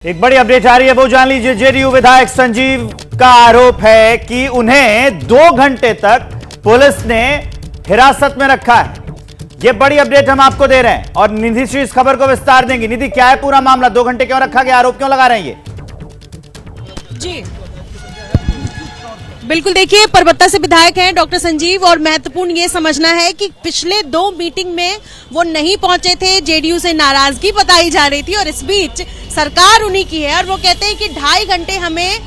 एक बड़ी अपडेट आ रही है, वो जान लीजिए। जेडीयू विधायक संजीव का आरोप है कि उन्हें 2 घंटे तक पुलिस ने हिरासत में रखा है। ये बड़ी अपडेट हम आपको दे रहे हैं और निधि श्री इस खबर को विस्तार देंगी। निधि, क्या है पूरा मामला? 2 घंटे क्यों रखा गया? आरोप क्यों लगा रहे हैं ये? जी बिल्कुल, देखिए, परबत्ता से विधायक हैं डॉक्टर संजीव और महत्वपूर्ण ये समझना है कि पिछले 2 मीटिंग में वो नहीं पहुंचे थे। जेडीयू से नाराजगी बताई जा रही थी और इस बीच सरकार उन्हीं की है और वो कहते हैं कि 2.5 घंटे हमें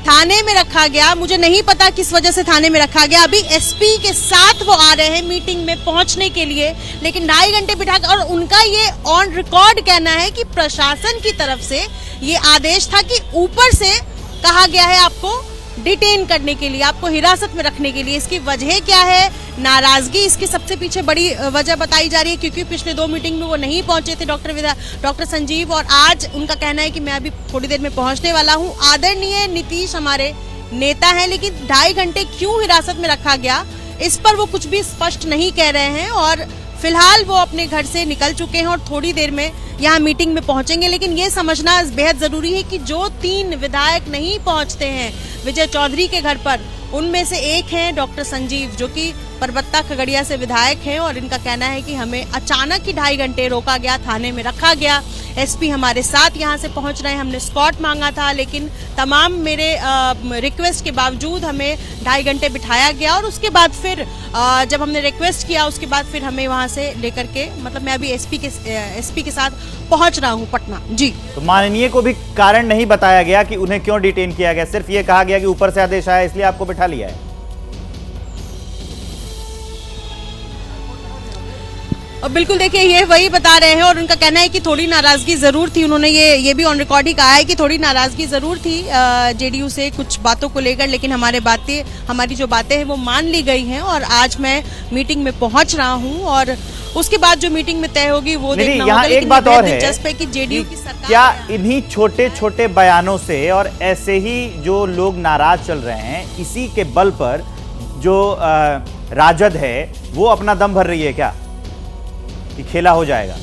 थाने में रखा गया। मुझे नहीं पता किस वजह से थाने में रखा गया। अभी एसपी के साथ वो आ रहे हैं मीटिंग में पहुंचने के लिए, लेकिन 2.5 घंटे बिठा और उनका ये ऑन रिकॉर्ड कहना है कि प्रशासन की तरफ से ये आदेश था कि ऊपर से कहा गया है आपको डिटेन करने के लिए, आपको हिरासत में रखने के लिए। इसकी वजह क्या है? नाराजगी इसके सबसे पीछे बड़ी वजह बताई जा रही है, क्योंकि पिछले 2 मीटिंग में वो नहीं पहुंचे थे डॉक्टर संजीव, और आज उनका कहना है कि मैं अभी थोड़ी देर में पहुंचने वाला हूं। आदरणीय नीतीश हमारे नेता हैं, लेकिन 2.5 घंटे क्यों हिरासत में रखा गया, इस पर वो कुछ भी स्पष्ट नहीं कह रहे हैं। और फिलहाल वो अपने घर से निकल चुके हैं और थोड़ी देर में यहाँ मीटिंग में पहुंचेंगे। लेकिन ये समझना बेहद जरूरी है कि जो 3 विधायक नहीं पहुंचते हैं विजय चौधरी के घर पर, उनमें से एक हैं डॉक्टर संजीव, जो कि परबत्ता खगड़िया से विधायक हैं, और इनका कहना है कि हमें अचानक ही 2.5 घंटे रोका गया, थाने में रखा गया। एसपी हमारे साथ यहाँ से पहुंच रहे हैं, हमने स्कॉट मांगा था, लेकिन तमाम मेरे रिक्वेस्ट के बावजूद हमें 2.5 घंटे बिठाया गया। और उसके बाद फिर जब हमने रिक्वेस्ट किया, उसके बाद फिर हमें वहाँ से लेकर के, मतलब मैं अभी एसपी के साथ पहुंच रहा हूँ पटना। जी, तो माननीय को भी कारण नहीं बताया गया कि उन्हें क्यों डिटेन किया गया, सिर्फ ये कहा गया कि ऊपर से आदेश आया इसलिए आपको बिठा लिया है। और बिल्कुल, देखिए, ये वही बता रहे हैं और उनका कहना है कि थोड़ी नाराजगी जरूर थी। उन्होंने ये भी ऑन रिकॉर्ड ही कहा है कि थोड़ी नाराजगी जरूर थी जेडीयू से कुछ बातों को लेकर, लेकिन हमारी जो बातें हैं वो मान ली गई हैं और आज मैं मीटिंग में पहुंच रहा हूं और उसके बाद जो मीटिंग में तय होगी वो देखना होगा। लेकिन एक बात और है कि जेडीयू की सरकार, क्या इन्हीं छोटे छोटे बयानों से और ऐसे ही जो लोग नाराज चल रहे हैं, इसी के बल पर जो राजद है वो अपना दम भर रही है क्या कि खेला हो जाएगा?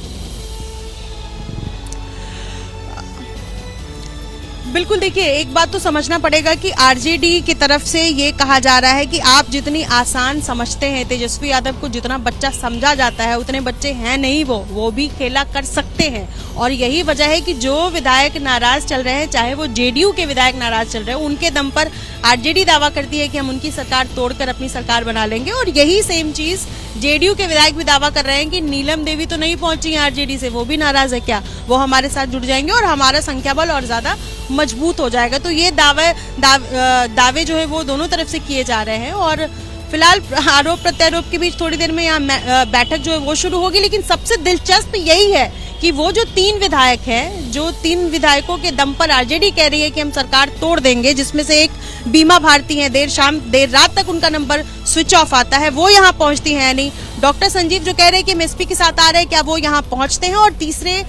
बिल्कुल, देखिए, एक बात तो समझना पड़ेगा कि आरजेडी की तरफ से ये कहा जा रहा है कि आप जितनी आसान समझते हैं तेजस्वी यादव को, जितना बच्चा समझा जाता है उतने बच्चे हैं नहीं, वो भी खेला कर सकते हैं। और यही वजह है कि जो विधायक नाराज चल रहे हैं, चाहे वो जेडीयू के विधायक नाराज चल रहे हैं, उनके दम पर आरजेडी दावा करती है कि हम उनकी सरकार तोड़कर अपनी सरकार बना लेंगे। और यही सेम चीज जेडीयू के विधायक भी दावा कर रहे हैं कि नीलम देवी तो नहीं पहुंची है आरजेडी से, वो भी नाराज है क्या, वो हमारे साथ जुड़ जाएंगे और हमारा संख्याबल और ज्यादा मजबूत हो जाएगा। तो ये दावे जो है वो दोनों तरफ से किए जा रहे हैं और फिलहाल आरोप प्रत्यारोप के बीच थोड़ी देर में यहाँ बैठक जो है वो शुरू होगी। लेकिन सबसे दिलचस्प यही है कि वो जो 3 विधायक हैं, जो 3 विधायकों के दम पर आरजेडी कह रही है कि हम सरकार तोड़ देंगे, जिसमें से एक बीमा भारती है, देर रात तक उनका नंबर स्विच ऑफ आता है, वो यहाँ पहुंचती है नहीं। डॉक्टर संजीव जो कह रहे हैं कि हम एसपी के साथ आ रहे हैं, क्या वो यहाँ पहुंचते हैं? और तीसरे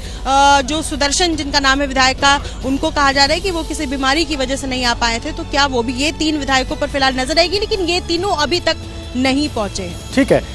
जो सुदर्शन, जिनका नाम है विधायक का, उनको कहा जा रहा है कि वो किसी बीमारी की वजह से नहीं आ पाए थे, तो क्या वो भी? ये 3 विधायकों पर फिलहाल नजर आएगी, लेकिन ये तीनों अभी तक नहीं पहुंचे। ठीक है।